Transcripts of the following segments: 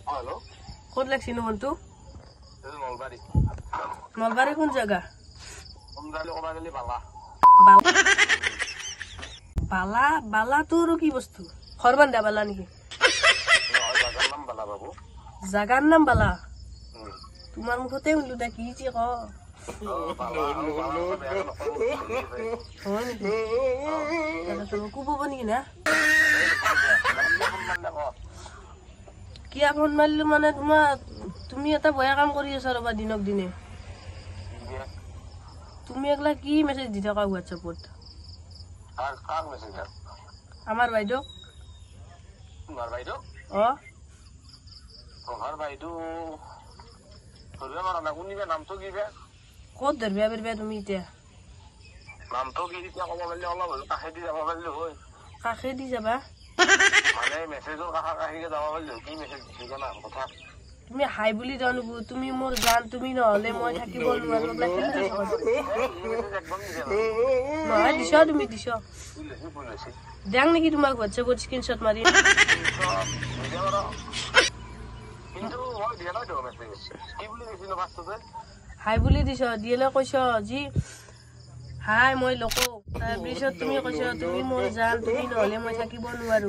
hello ক'ত লাগছিনো ফোনটো नलबारी নলবাৰী কোন জায়গা हमदाले ओबागले बाला বালা বালা তোৰ কি বস্তু খৰবান্দা বালা নেকি जागार नाम बाला बाबू জাগাৰ নাম বালা তোমাৰ মুখতে শুনিলো দা কি যে ক কুবব নেকি না কিয় ফোন মাৰিলো মানে তুমি এটা বেয়া কাম কৰি আছা ৰবা দিনক দিনে তুমি একলা কি মেছেজ দি থাকা হোৱাটছএপত আমাৰ বাইদেউ ক'ত ধৰিবা পাৰিবা তুমি এতিয়া কাষে দি যাবা তুমি হাই বুলি জানো তুমি মোৰ জান তুমি নহলে মই থাকিব নোৱাৰো নহয় দিছ তুমি দিছ দেখ নেকি তোমাক হোৱাটছএপত স্ক্ৰীনশ্বট মাৰি হাই বুলি দিছ দিলে কৈছ যি হাই মই লোক তাৰপিছত তুমি কৈছ তুমি মোৰ জান তুমি নহলে মই থাকিব নোৱাৰো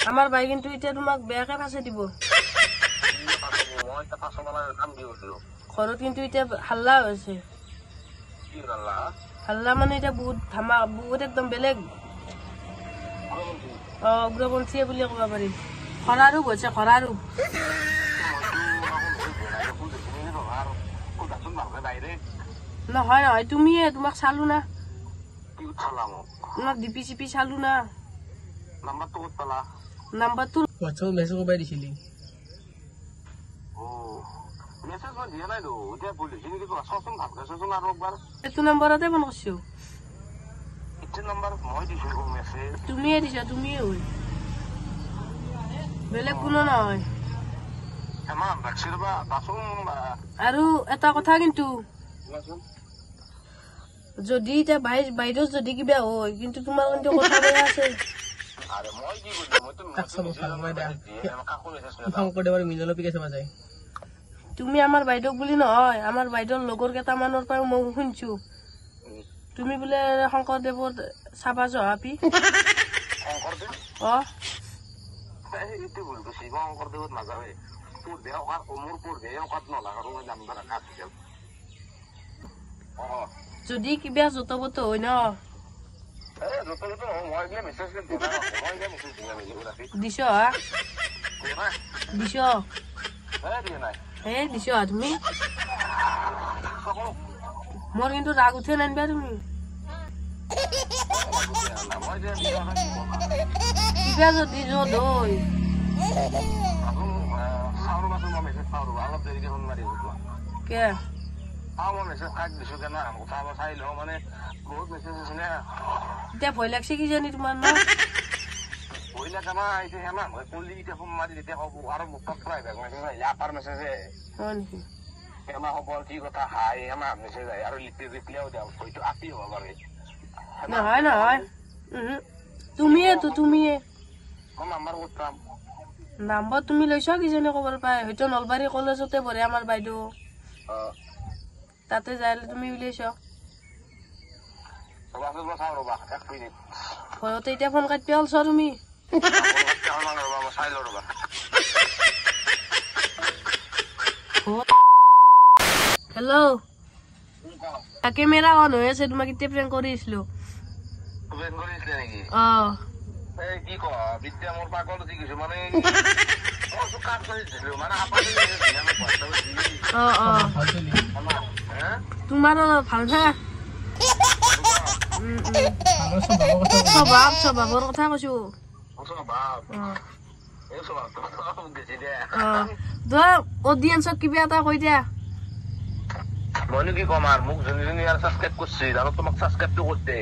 আমাৰ বাই কিন্তু এতিয়া তোমাক বেয়াকে ফাঁচি দিব ঘৰত কিন্তু এতিয়া হাল্লা হৈছে হাল্লা মানে এতিয়া বহুত ধামা বহুত একদম বেলেগ উগ্ৰপন্থীয়ে বুলি ক'ব পাৰি খৰাৰূপ হৈছে খৰাৰূপ নহয় নহয় তুমিয়ে তোমাক চালো না তোমাক ডিপি চিপি চালো না নাম্বাৰটো হোৱাটছএপত মেছেজ কৰিব দিছিলি এইটো নম্বৰতে ফোন কৰিছো তুমিয়ে দিছা তুমিয়ে হৈ বেলেগ কোনো নহয় আৰু এটা কথা কিন্তু যদি এতিয়া বাইদেউ যদি কিবা হয় কিন্তু তোমাৰ কিন্তু কথা বেয়া আছে তুমি আমাৰ বাইদেউক বুলি নহয় আমাৰ বাইদেউৰ লগৰ কেইটামানৰ পৰা মই শুনছো তুমি বোলে শংকৰদেৱৰ চাবা জহাপি যদি কিবা যত বত হয় ন দিছ দিছ দিছ তুমি মোৰ কিন্তু ৰাগ উঠে নানিবা তুমি কিবা যদি যত হয় এতিয়া ভয় লাগছে কি জানি তোমাৰ ন নহয় নহয় তুমিয়ে নাম্বাৰ তুমি লৈছ কিজানি খবৰ পাই হয়তো নলবাৰী কলেজতে পঢ়ে আমাৰ বাইদেউ তাতে যাইলে তুমি উলিয়াইছ ঘৰতে এতিয়া ফোন কাটি হলছ তুমি হেল্ল' কেমেৰা অন হৈ আছে তোমাক এতিয়া প্ৰেংক কৰিছিলো তোমাৰ ভাল না স্বভাৱৰ কথা কৈছো অডিয়েন্সক কিবা এটা কৈ দিয়া মইনো কি কম আর মুখ জনি জনি আর সাবস্ক্রাইব করছি জানো তোমাক সাবস্ক্রাইবটো করতে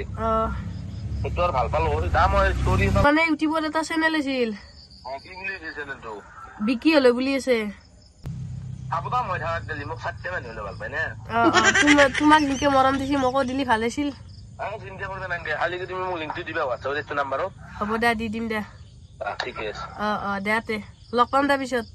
তো আর ভাল পালো দা মই স্টোরি মানে ইউটিউবত এটা চ্যানেল আছিল কি বুলি আছে চ্যানেলটো বিকি হলে বুলি আছে সাবধান মই থাকাত দিলি মোক 7টা মানুহ হলে ভাল পাই না তোমাক নিকে মৰম দিছি মোকো দিলি ভাল আছিল চিন্তা কৰিবা নালাগে খালি তুমি মোক লিংকটো দিবা হোৱাটছএপত এইটো নাম্বাৰত হ'ব দে দি দিম দে ঠিকে আছে দে লগ পাম দে পিছত